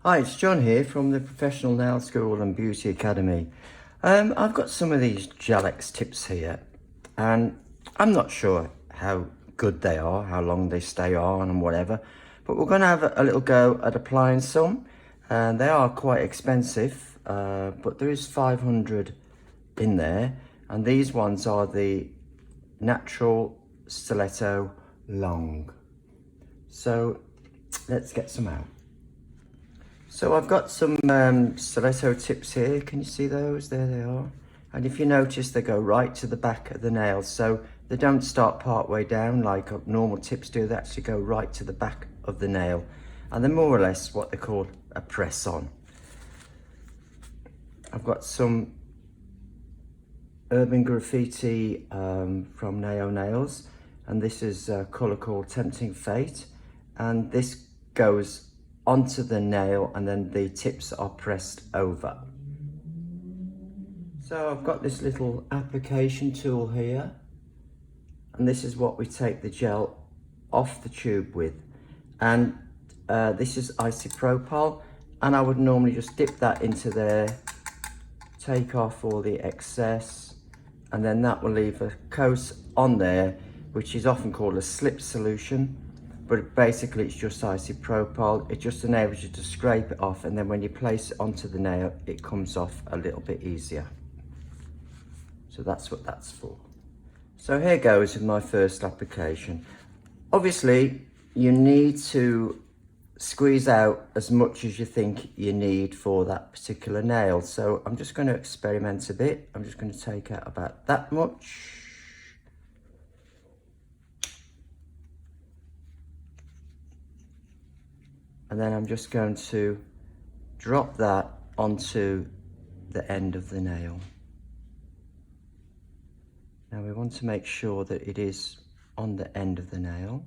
Hi, it's John here from the Professional Nail School and Beauty Academy. I've got some of these Gel-X tips here, and I'm not sure how good they are, how long they stay on and whatever, but we're going to have a little go at applying some. And they are quite expensive, but there is 500 in there, and these ones are the Natural Stiletto Long. So let's get some out. So I've got some stiletto tips here. Can you see those? There they are. And if you notice, they go right to the back of the nail. So they don't start part way down like normal tips do. They actually go right to the back of the nail. And they're more or less what they call a press on. I've got some Urban Graffiti from Neo Nails. And this is a colour called Tempting Fate. And this goes onto the nail and then the tips are pressed over. So I've got this little application tool here, and this is what we take the gel off the tube with. And this is isopropyl, and I would normally just dip that into there, take off all the excess, and then that will leave a coat on there, which is often called a slip solution. But basically it's just isopropyl. It just enables you to scrape it off, and then when you place it onto the nail, it comes off a little bit easier. So that's what that's for. So here goes with my first application. Obviously, you need to squeeze out as much as you think you need for that particular nail. So I'm just going to experiment a bit. I'm just going to take out about that much. And then I'm just going to drop that onto the end of the nail. Now we want to make sure that it is on the end of the nail.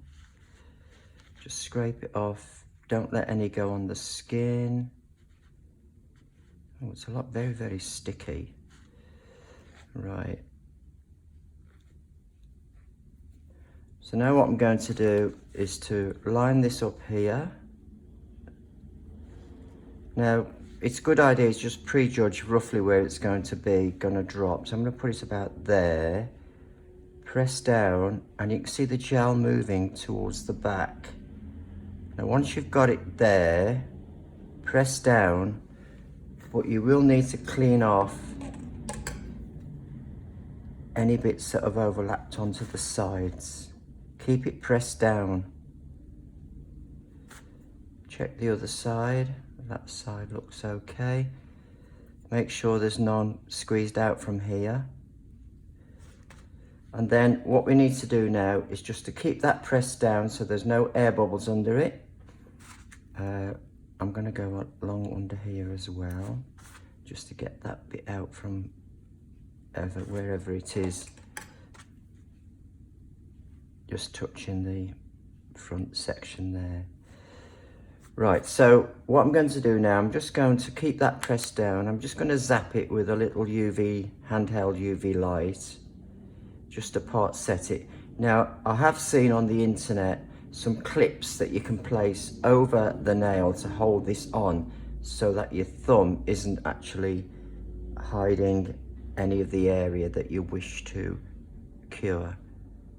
Just scrape it off. Don't let any go on the skin. Oh, it's very, very sticky. Right. So now what I'm going to do is to line this up here. Now, it's a good idea to just prejudge roughly where it's going to drop. So I'm going to put it about there, press down, and you can see the gel moving towards the back. Now, once you've got it there, press down, but you will need to clean off any bits that have overlapped onto the sides. Keep it pressed down. Check the other side. That side looks okay. Make sure there's none squeezed out from here. And then what we need to do now is just to keep that pressed down so there's no air bubbles under it. I'm going to go along under here as well, just to get that bit out from wherever it is. Just touching the front section there. Right, so what I'm going to do now, I'm just going to keep that pressed down. I'm just going to zap it with a little handheld UV light, just to part set it. Now, I have seen on the internet some clips that you can place over the nail to hold this on so that your thumb isn't actually hiding any of the area that you wish to cure.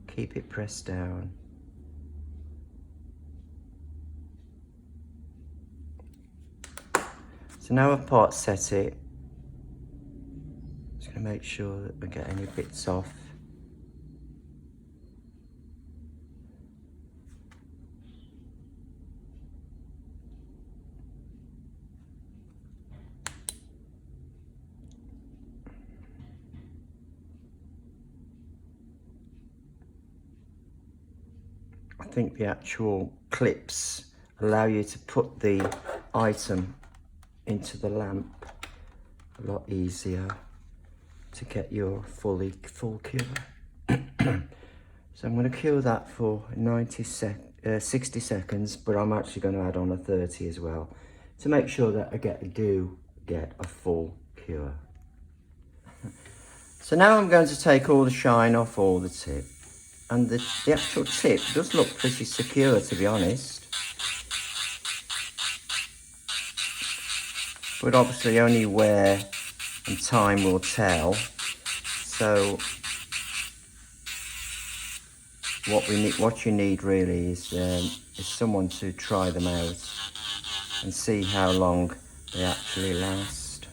Keep it pressed down. So now I've part set it, just going to make sure that we get any bits off. I think the actual clips allow you to put the item into the lamp a lot easier to get your full cure. So I'm going to cure that for 60 seconds, but I'm actually going to add on a 30 as well to make sure that I do get a full cure. So now I'm going to take all the shine off all the tip, and the actual tip does look pretty secure, to be honest. but obviously only wear and time will tell. So what you need really is someone to try them out and see how long they actually last.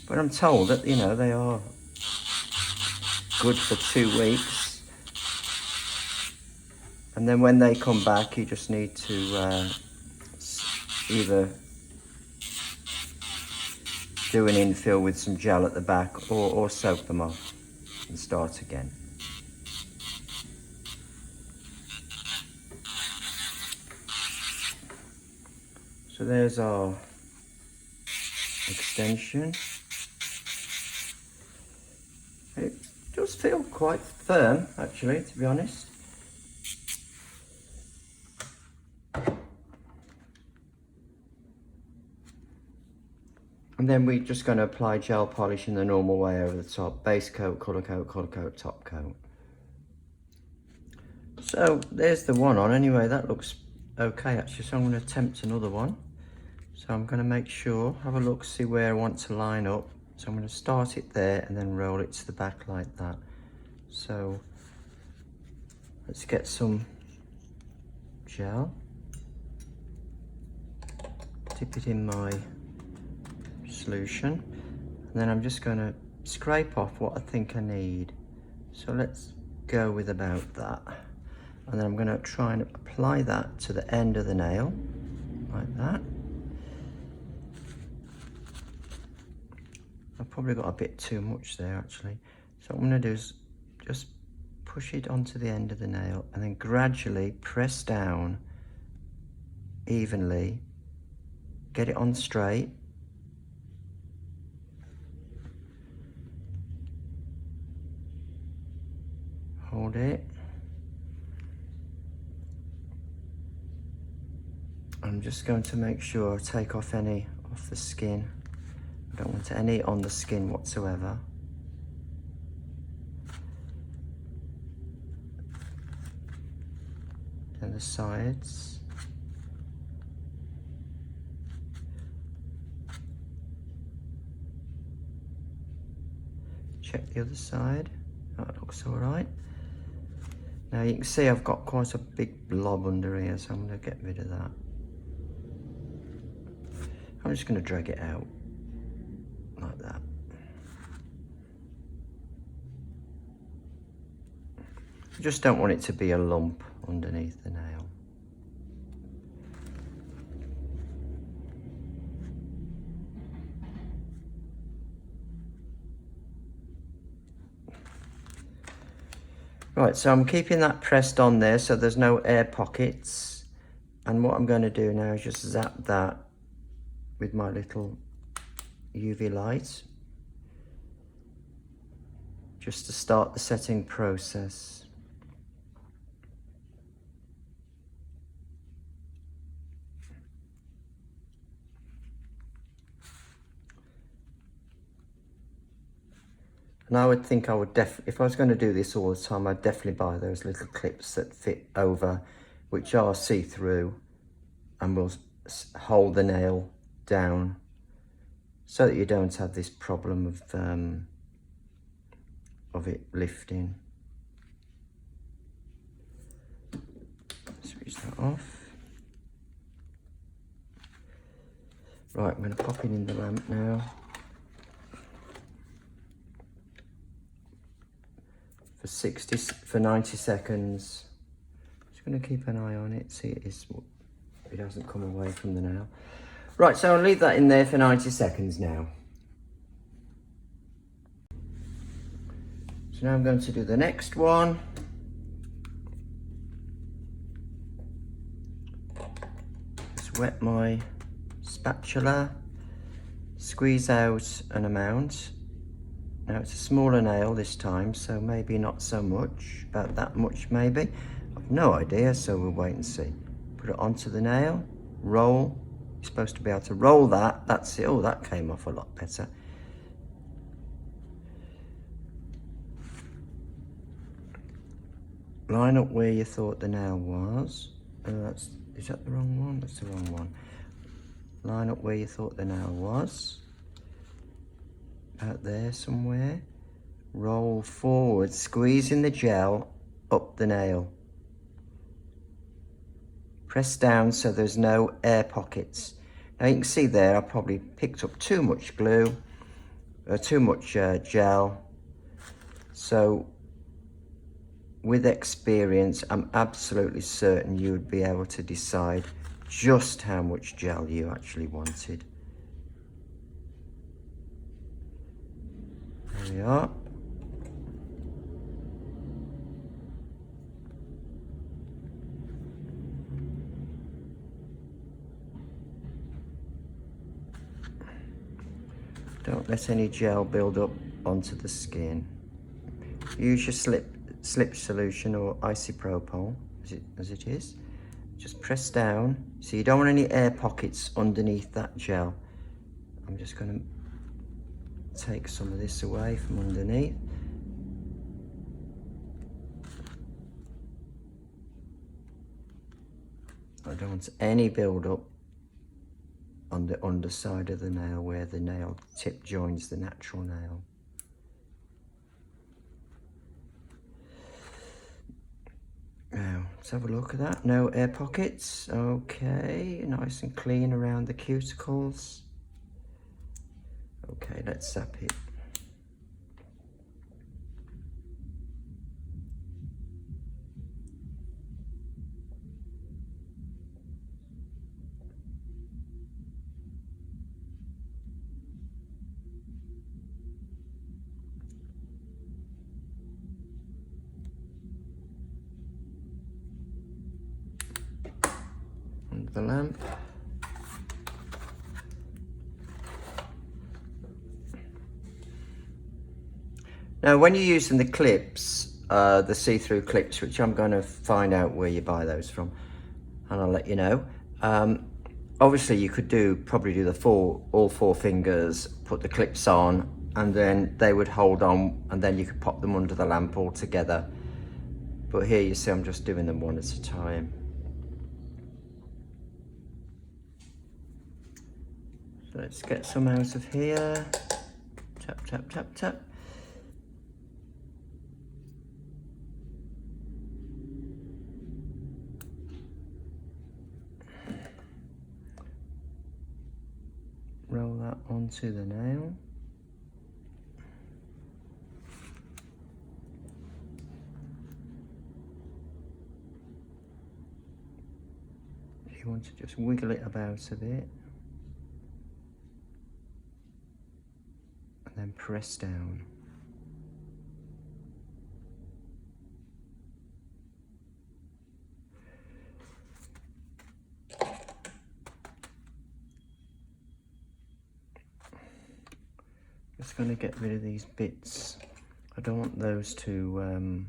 But I'm told that, you know, they are good for 2 weeks, and then when they come back you just need to either do an infill with some gel at the back or soak them off and start again. So there's our extension. It does feel quite firm actually, to be honest. And then we're just going to apply gel polish in the normal way over the top. Base coat, colour coat, top coat. So there's the one on anyway. That looks okay actually. So I'm going to attempt another one. So I'm going to make sure, have a look, see where I want to line up. So I'm going to start it there and then roll it to the back like that. So let's get some gel. Dip it in my solution, and then I'm just going to scrape off what I think I need. So let's go with about that, and then I'm going to try and apply that to the end of the nail like that. I've probably got a bit too much there actually, so what I'm going to do is just push it onto the end of the nail and then gradually press down evenly, get it on straight. Hold it. I'm just going to make sure I take off any off the skin. I don't want any on the skin whatsoever. And the sides. Check the other side. That looks all right. Now you can see I've got quite a big blob under here, so I'm going to get rid of that. I'm just going to drag it out like that. I just don't want it to be a lump underneath the nail. Right, so I'm keeping that pressed on there so there's no air pockets. And what I'm going to do now is just zap that with my little UV light, just to start the setting process. And I would think I would if I was going to do this all the time, I'd definitely buy those little clips that fit over, which are see-through and will hold the nail down so that you don't have this problem of it lifting. Switch that off. Right, I'm going to pop it in the lamp now. For 90 seconds. Just going to keep an eye on it, see it hasn't come away from the nail. Right, so I'll leave that in there for 90 seconds now. So now I'm going to do the next one. Just wet my spatula, squeeze out an amount. Now it's a smaller nail this time, so maybe not so much, about that much maybe. I've no idea, so we'll wait and see. Put it onto the nail, roll. You're supposed to be able to roll that, that's it. Oh, that came off a lot better. Line up where you thought the nail was. Is that the wrong one? That's the wrong one. line up where you thought the nail was. Out there somewhere. Roll forward, squeezing the gel up the nail. Press down so there's no air pockets. Now you can see there I probably picked up too much glue, too much gel. So with experience, I'm absolutely certain you would be able to decide just how much gel you actually wanted. There we are. Don't let any gel build up onto the skin. Use your slip solution or isopropyl as it is. Just press down. So you don't want any air pockets underneath that gel. I'm just going to take some of this away from underneath. I don't want any build up on the underside of the nail where the nail tip joins the natural nail. Now, let's have a look at that. No air pockets. Okay, nice and clean around the cuticles. Okay, let's zap it. Under the lamp. Now when you're using the clips, the see-through clips, which I'm going to find out where you buy those from and I'll let you know. Obviously you could probably do all four fingers, put the clips on, and then they would hold on, and then you could pop them under the lamp all together. But here you see I'm just doing them one at a time. So let's get some out of here. Tap, tap, tap, tap. Roll that onto the nail. You want to just wiggle it about a bit. And then press down. Just going to get rid of these bits. I don't want those to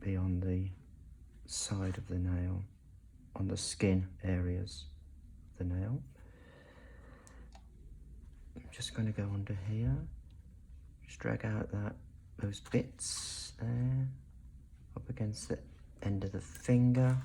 be on the side of the nail, on the skin areas of the nail. I'm just going to go under here, just drag out those bits there, up against the end of the finger.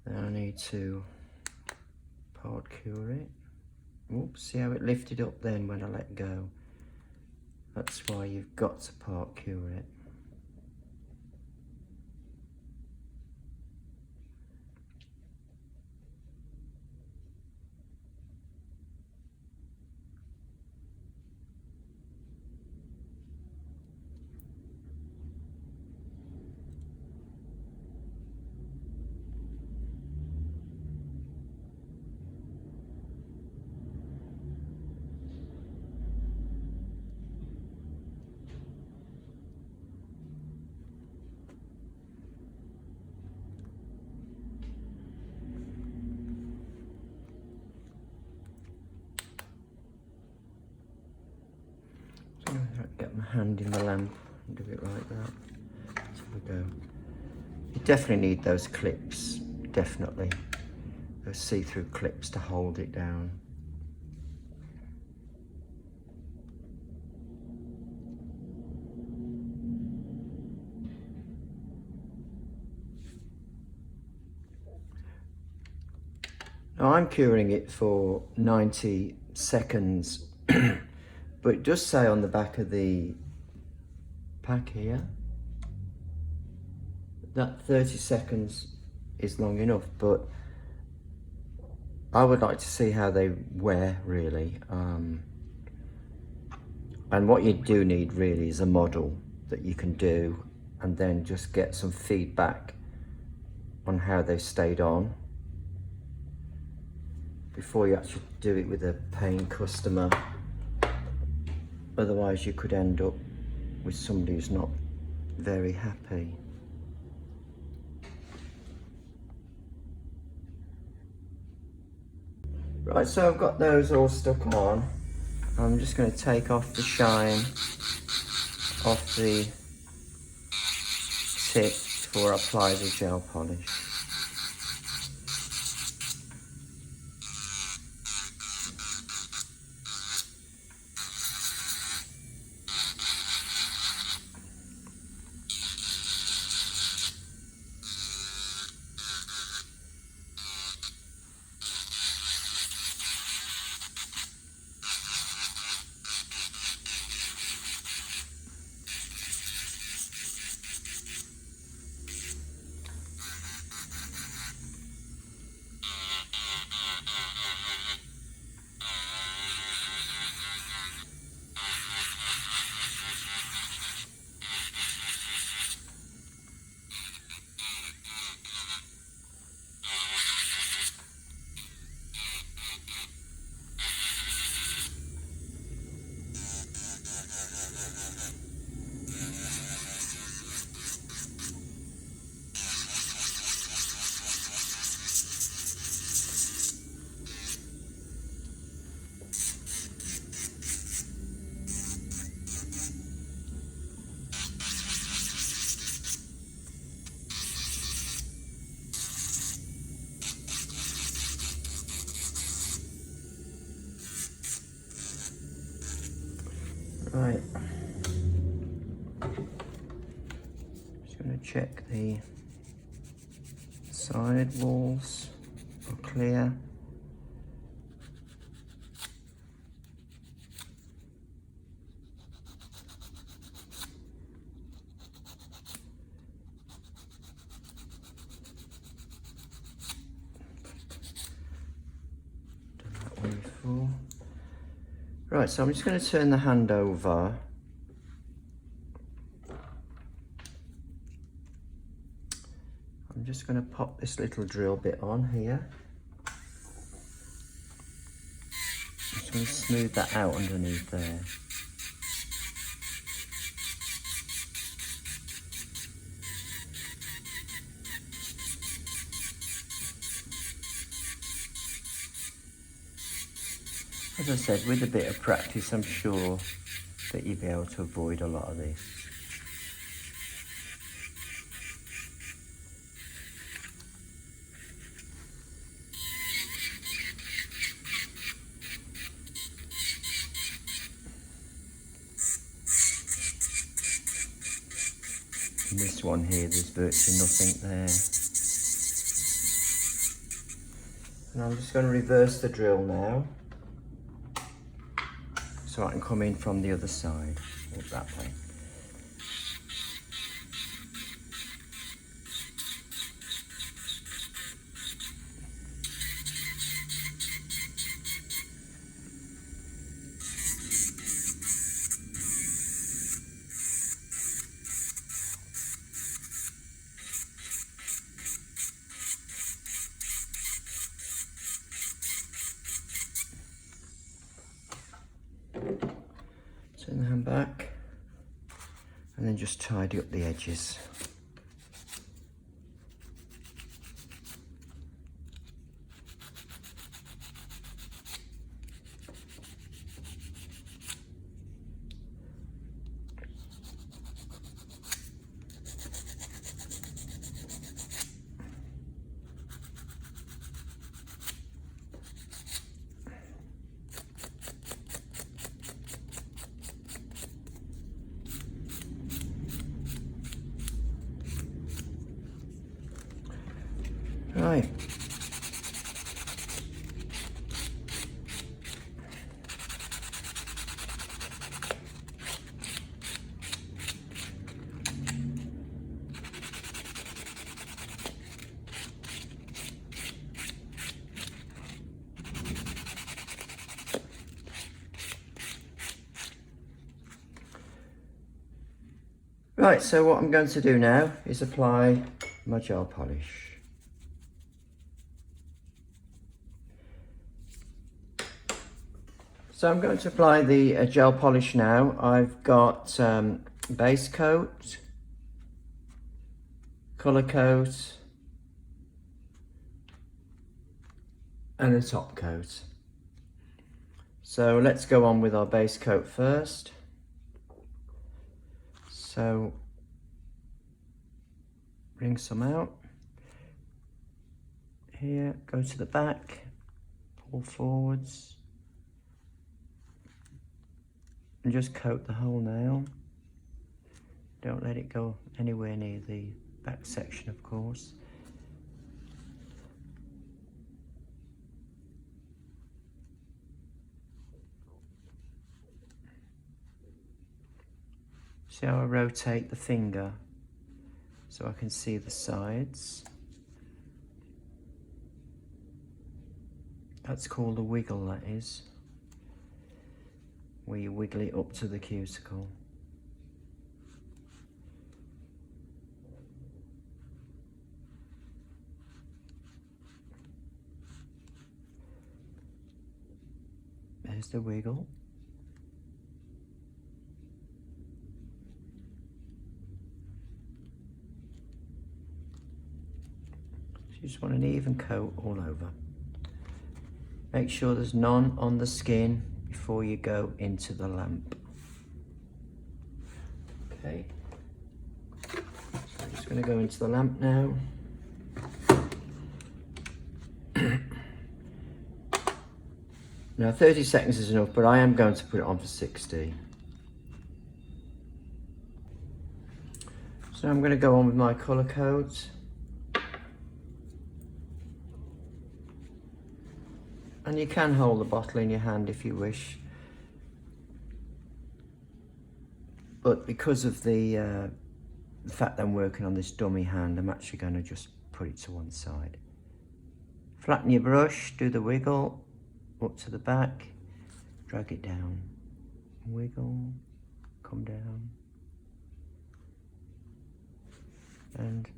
Then I need to part cure it. Oops, see how it lifted up then when I let go? That's why you've got to part cure it. Get my hand in the lamp and do it like that. So we go. You definitely need those clips, definitely. those see-through clips to hold it down. Now I'm curing it for 90 seconds, but it does say on the back of the pack here that 30 seconds is long enough, but I would like to see how they wear really. And what you do need really is a model that you can do and then just get some feedback on how they've stayed on before you actually do it with a paying customer. Otherwise you could end up with somebody who's not very happy. Right, so I've got those all stuck on. I'm just going to take off the shine off the tip before I apply the gel polish. Right, just going to check the side walls are clear. Done that one before. Right, so I'm just going to turn the hand over. I'm just going to pop this little drill bit on here. Just going to smooth that out underneath there. As I said, with a bit of practice, I'm sure that you'll be able to avoid a lot of this. In this one here, there's virtually nothing there. And I'm just going to reverse the drill now, so I can come in from the other side, or that way. Turn the hand back and then just tidy up the edges. Right. Right, so what I'm going to do now is apply my gel polish. So I'm going to apply the gel polish now. I've got base coat, colour coat, and a top coat. So let's go on with our base coat first. So bring some out. Here, go to the back, pull forwards, and just coat the whole nail. Don't let it go anywhere near the back section, of course. See how I rotate the finger so I can see the sides? That's called a wiggle, that is, where you wiggle it up to the cuticle. There's the wiggle. So you just want an even coat all over. Make sure there's none on the skin before you go into the lamp. Okay, so I'm just going to go into the lamp now. Now 30 seconds is enough, but I am going to put it on for 60. So I'm going to go on with my colour coat. And you can hold the bottle in your hand if you wish. But because of the fact that I'm working on this dummy hand, I'm actually going to just put it to one side. Flatten your brush, do the wiggle, up to the back, drag it down. Wiggle, come down. And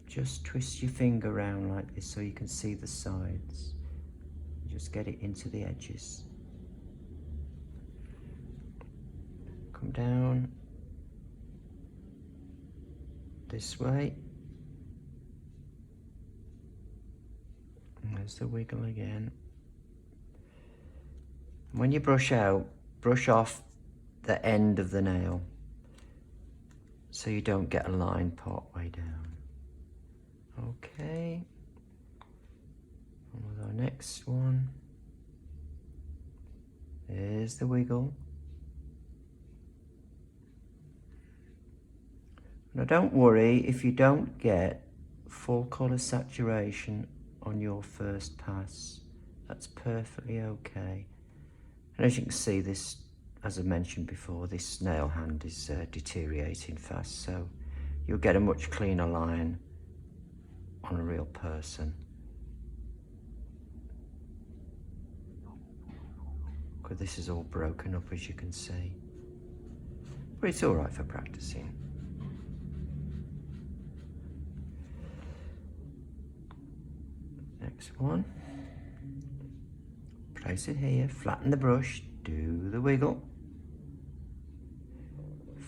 just twist your finger around like this so you can see the sides. Just get it into the edges. Come down this way. And there's the wiggle again. When you brush out, brush off the end of the nail so you don't get a line part way down. Okay. On with our next one. There's the wiggle. Now don't worry if you don't get full colour saturation on your first pass. That's perfectly okay. And as you can see, this, as I mentioned before, this nail hand is deteriorating fast, so you'll get a much cleaner line on a real person. Because this is all broken up, as you can see. But it's all right for practicing. Next one. Place it here, flatten the brush, do the wiggle.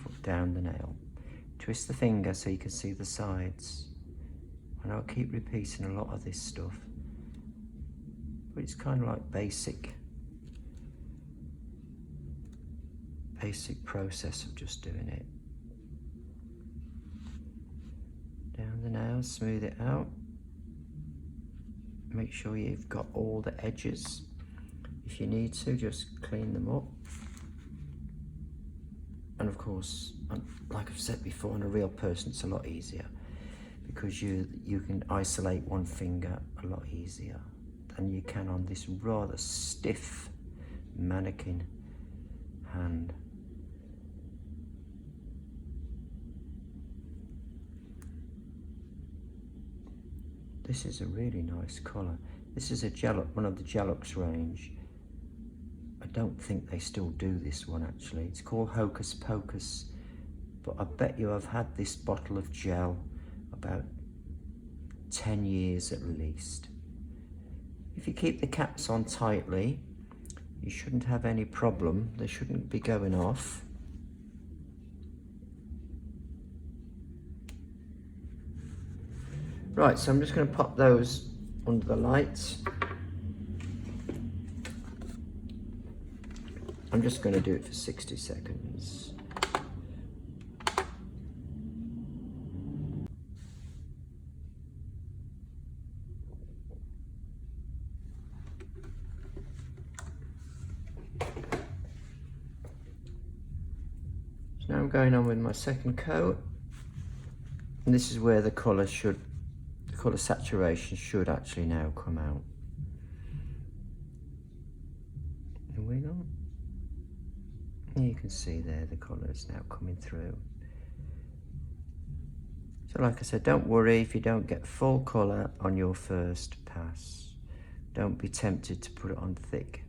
Foot down the nail. Twist the finger so you can see the sides. And I'll keep repeating a lot of this stuff. But it's kind of like basic process of just doing it. Down the nail, smooth it out. Make sure you've got all the edges. If you need to, just clean them up. And of course, like I've said before, on a real person it's a lot easier because you can isolate one finger a lot easier than you can on this rather stiff mannequin hand. This is a really nice colour. This is a one of the Gelux range. I don't think they still do this one actually. It's called Hocus Pocus, but I bet you I've had this bottle of gel about 10 years at least. If you keep the caps on tightly, you shouldn't have any problem. They shouldn't be going off. Right, so I'm just going to pop those under the lights. I'm just going to do it for 60 seconds. So now I'm going on with my second coat, and this is where the colour saturation should actually now come out. Here we go. You can see there the colour is now coming through. So like I said, don't worry if you don't get full colour on your first pass. Don't be tempted to put it on thick.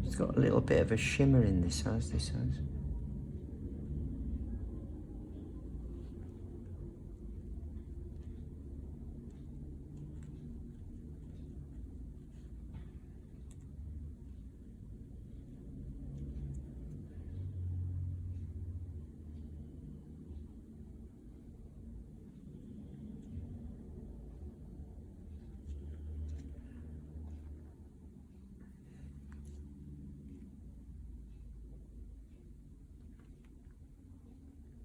It's got a little bit of a shimmer in this has.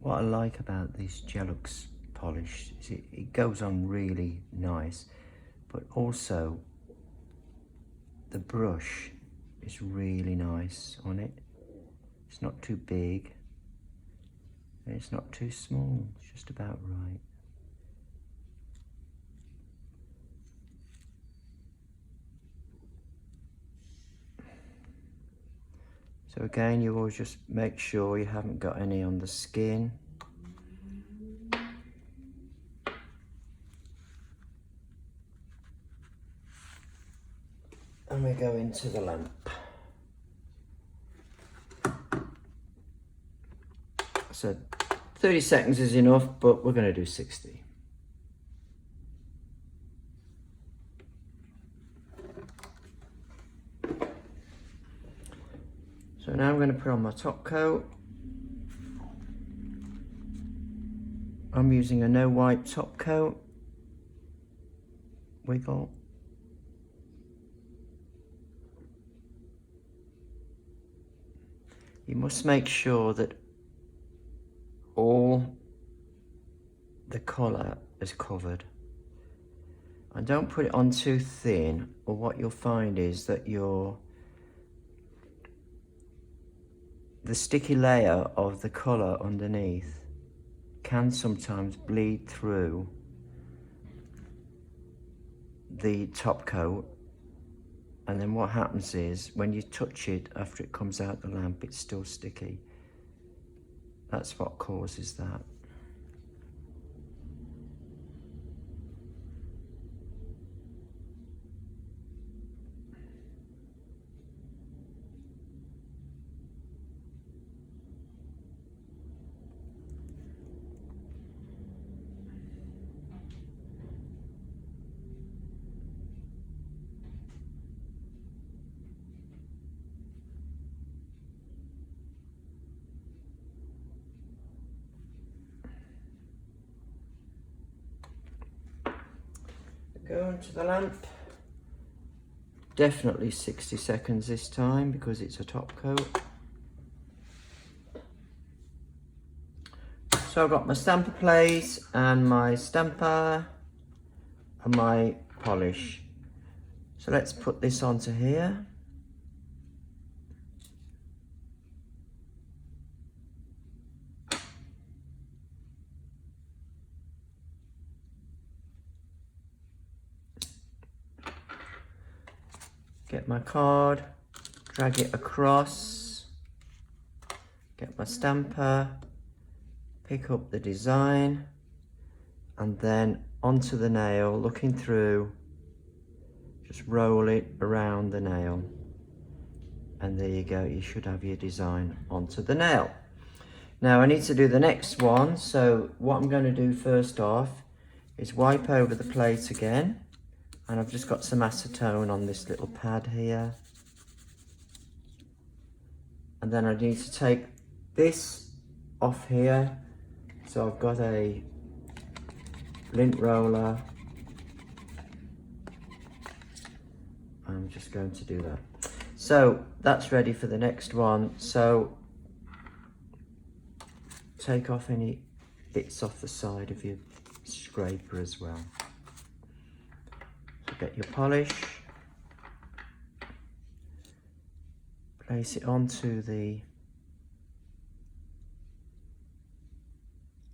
What I like about this Gelux polish is it goes on really nice, but also the brush is really nice on it. It's not too big and it's not too small, it's just about right. So again, you always just make sure you haven't got any on the skin. And we go into the lamp. So 30 seconds is enough, but we're going to do 60. So now I'm going to put on my top coat. I'm using a no wipe top coat. Wiggle. You must make sure that all the colour is covered. And don't put it on too thin, or what you'll find is that the sticky layer of the colour underneath can sometimes bleed through the top coat, and then what happens is when you touch it after it comes out the lamp, it's still sticky. That's what causes that. Go onto the lamp. Definitely 60 seconds this time because it's a top coat. So I've got my stamper plate and my stamper and my polish. So let's put this onto here. Get my card, drag it across, get my stamper, pick up the design, and then onto the nail, looking through, just roll it around the nail. And there you go, you should have your design onto the nail. Now I need to do the next one, so what I'm going to do first off is wipe over the plate again. And I've just got some acetone on this little pad here. And then I need to take this off here. So I've got a lint roller. I'm just going to do that. So that's ready for the next one. So take off any bits off the side of your scraper as well. So get your polish, place it onto the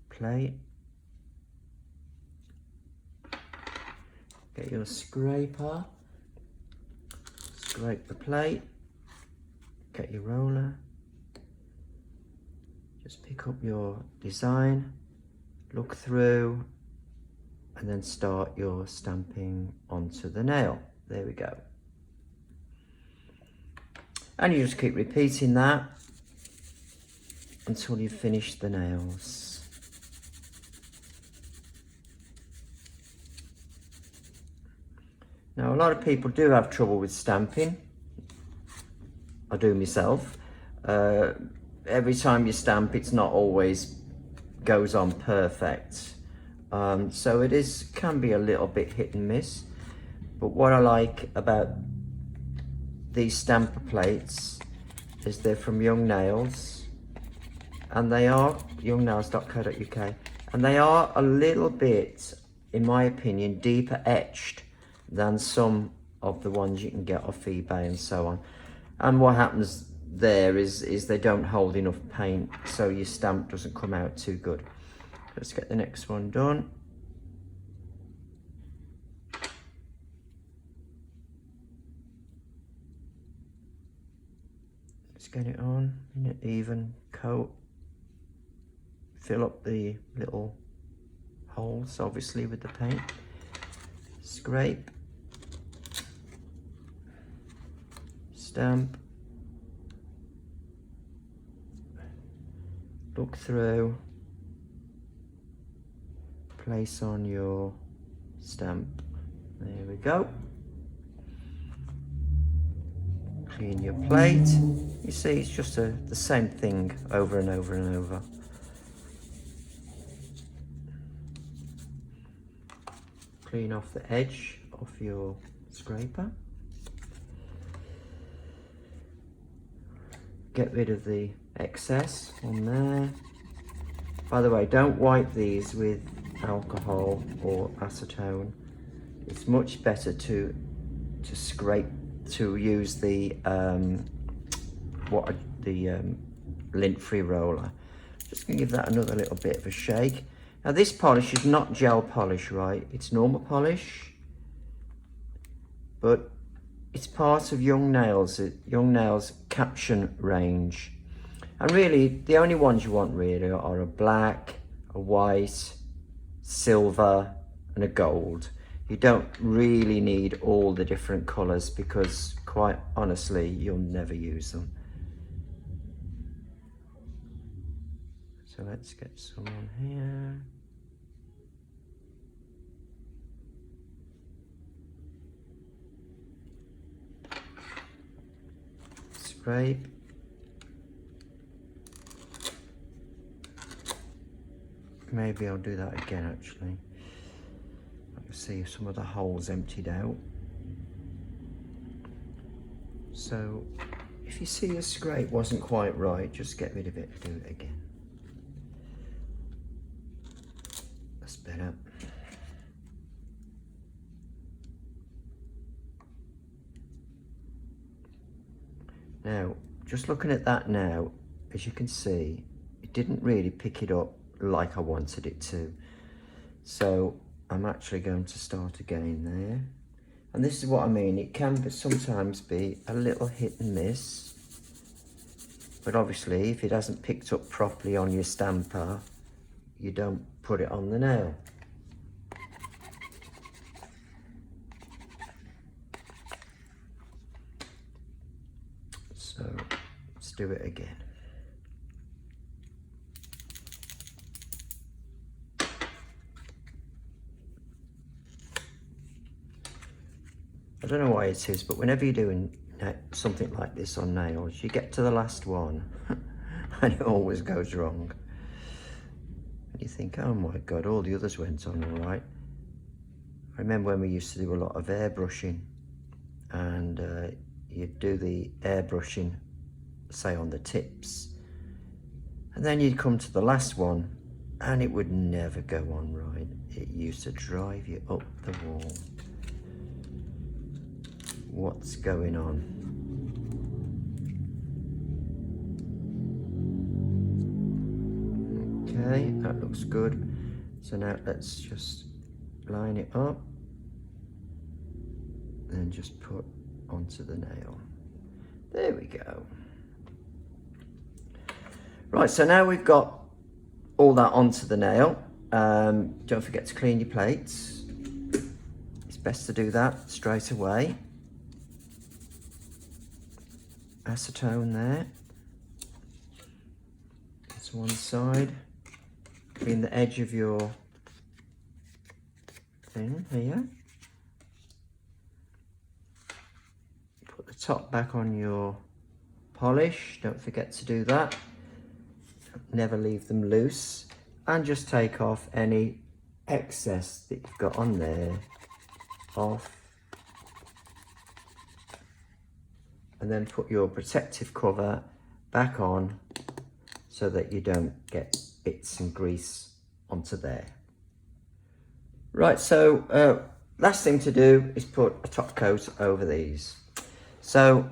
plate, get your scraper, scrape the plate, get your roller, just pick up your design, look through, and then start your stamping onto the nail. There we go. And you just keep repeating that until you finish the nails. Now a lot of people do have trouble with stamping. I do myself. Every time you stamp, it's not always goes on perfect. So it can be a little bit hit and miss. But what I like about these stamper plates is they're from Young Nails, and they are youngnails.co.uk, and they are a little bit, in my opinion, deeper etched than some of the ones you can get off eBay and so on. And what happens there is they don't hold enough paint, so your stamp doesn't come out too good. Let's get the next one done. Let's get it on in an even coat. Fill up the little holes, obviously, with the paint. Scrape. Stamp. Look through. Place on your stamp. There we go. Clean your plate. You see, it's just the same thing over and over and over. Clean off the edge of your scraper. Get rid of the excess on there. By the way, don't wipe these with alcohol or acetone. It's much better to use the lint-free roller. Just gonna give that another little bit of a shake. Now this polish is not gel polish, right? It's normal polish, but it's part of Young Nails caption range. And really, the only ones you want really are a black, a white, silver, and a gold. You don't really need all the different colours because, quite honestly, you'll never use them. So let's get some on here. Scrape. Maybe I'll do that again actually. See some of the holes emptied out. So if you see a scrape wasn't quite right, just get rid of it and do it again. That's better. Now, just looking at that now, as you can see, it didn't really pick it up like I wanted it to. So I'm actually going to start again there. And this is what I mean, it can sometimes be a little hit and miss. But obviously, if it hasn't picked up properly on your stamper, you don't put it on the nail. So let's do it again. I don't know why it is, but whenever you're doing something like this on nails, you get to the last one and it always goes wrong. And you think, oh my God, all the others went on all right. I remember when we used to do a lot of airbrushing, and you'd do the airbrushing, say on the tips, and then you'd come to the last one and it would never go on right. It used to drive you up the wall. What's going on? Okay, that looks good. So now let's just line it up and just put onto the nail. There we go. Right, so now we've got all that onto the nail. Don't forget to clean your plates. It's best to do that straight away. Acetone there. That's one side. Clean the edge of your thing here. Put the top back on your polish. Don't forget to do that. Never leave them loose. And just take off any excess that you've got on there off. And then put your protective cover back on so that you don't get bits and grease onto there. Right, so last thing to do is put a top coat over these. So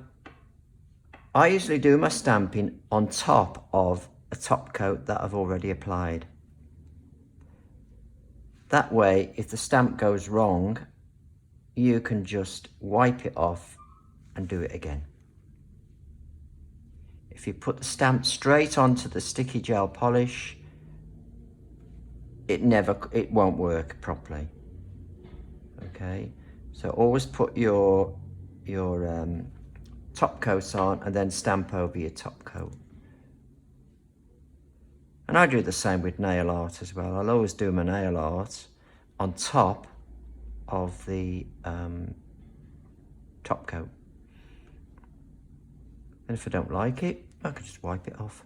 I usually do my stamping on top of a top coat that I've already applied. That way, if the stamp goes wrong, you can just wipe it off and do it again. If you put the stamp straight onto the sticky gel polish, it won't work properly. Okay, so always put your top coat on and then stamp over your top coat. And I do the same with nail art as well. I'll always do my nail art on top of the top coat. And if I don't like it, I can just wipe it off.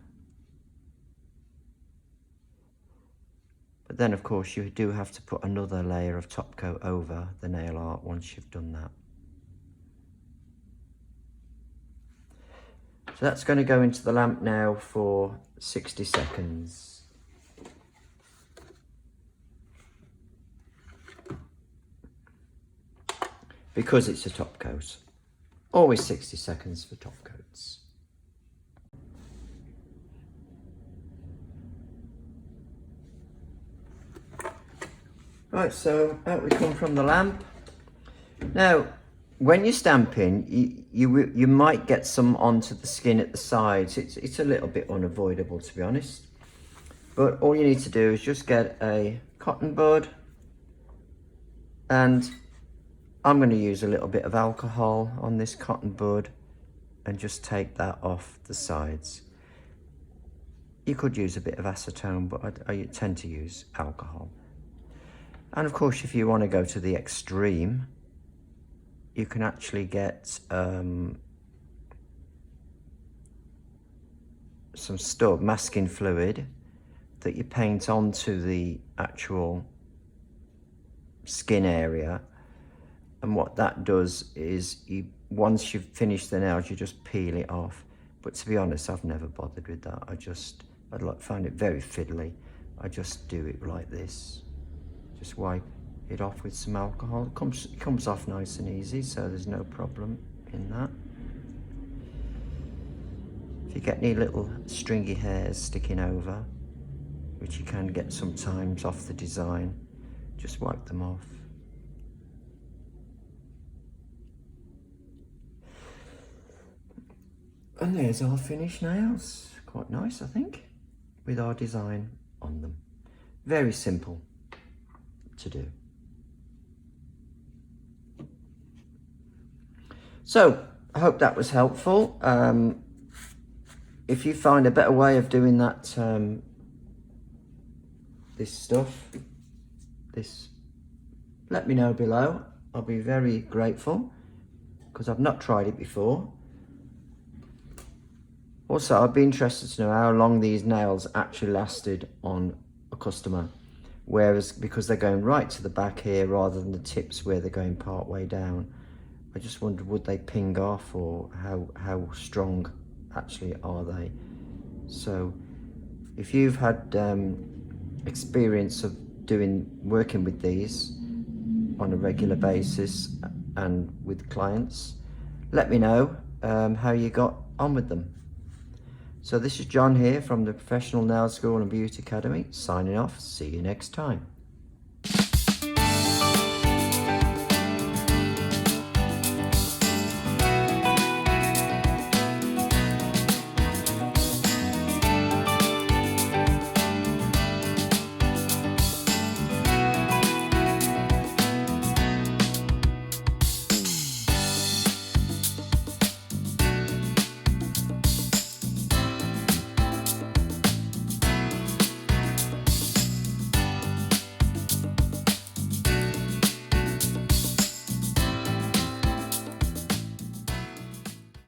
But then, of course, you do have to put another layer of top coat over the nail art once you've done that. So that's going to go into the lamp now for 60 seconds. Because it's a top coat. Always 60 seconds for top coats. Right, so out we come from the lamp. Now, when you're stamping, you might get some onto the skin at the sides. It's a little bit unavoidable, to be honest. But all you need to do is just get a cotton bud, and I'm going to use a little bit of alcohol on this cotton bud and just take that off the sides. You could use a bit of acetone, but I tend to use alcohol. And of course, if you want to go to the extreme, you can actually get some masking fluid that you paint onto the actual skin area. And what that does is, once you've finished the nails, you just peel it off. But to be honest, I've never bothered with that. I'd find it very fiddly. I just do it like this. Just wipe it off with some alcohol. It comes off nice and easy, so there's no problem in that. If you get any little stringy hairs sticking over, which you can get sometimes off the design, just wipe them off. And there's our finished nails. Quite nice, I think, with our design on them. Very simple to do. So, I hope that was helpful. If you find a better way of doing that, this stuff, let me know below. I'll be very grateful, because I've not tried it before. Also, I'd be interested to know how long these nails actually lasted on a customer. Whereas, because they're going right to the back here rather than the tips where they're going part way down, I just wondered, would they ping off, or how strong actually are they? So if you've had experience of working with these on a regular basis and with clients, let me know how you got on with them. So this is John here from the Professional Nail School and Beauty Academy, signing off. See you next time.